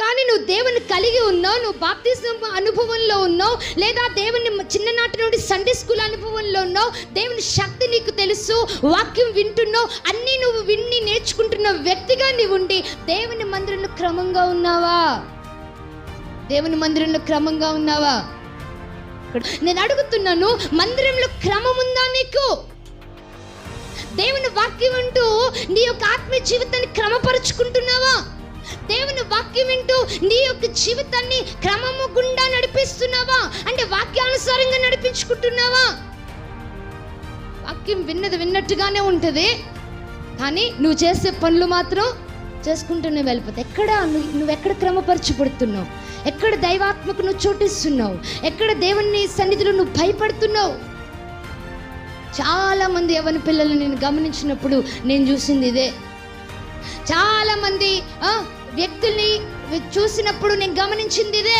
కానీ నువ్వు దేవుని కలిగి ఉన్నావు, నువ్వు బాప్తిజం అనుభవంలో ఉన్నావు, లేదా దేవుని చిన్ననాటి నుండి సండే స్కూల్ అనుభవంలో ఉన్నావు, దేవుని శక్తి నీకు తెలుసు, వాక్యం వింటున్నావు, అన్నీ నువ్వు విన్ని నేర్చుకుంటున్న వ్యక్తిగా నీవు ఉండి దేవుని మందిరంలో క్రమంగా ఉన్నావా? దేవుని మందిరంలో క్రమంగా ఉన్నావా? నేను అడుగుతున్నాను, మందిరంలో క్రమం ఉందా నీకు? దేవుని వాక్యం వింటూ నీ యొక్క ఆత్మీయ జీవితాన్ని క్రమపరుచుకుంటున్నావా? దేవుని వాక్యం వింటూ నీ యొక్క జీవితాన్ని క్రమము గుండా నడిపిస్తున్నావా? అంటే వాక్యానుసారంగా నడిపించుకుంటున్నావా? వాక్యం విన్నట్టుగానే ఉంటుంది, కానీ నువ్వు చేసే పనులు మాత్రం చేసుకుంటూనే వెళ్ళిపోతావు. నువ్వెక్కడ క్రమపరచబడుతున్నావు? ఎక్కడ దైవాత్మకు నువ్వు చోటిస్తున్నావు? ఎక్కడ దేవుని సన్నిధిలో నువ్వు భయపడుతున్నావు? చాలామంది యవ్వన పిల్లలు నేను గమనించినప్పుడు నేను చూసింది ఇదే. చాలామంది వ్యక్తుల్ని చూసినప్పుడు నేను గమనించింది ఇదే.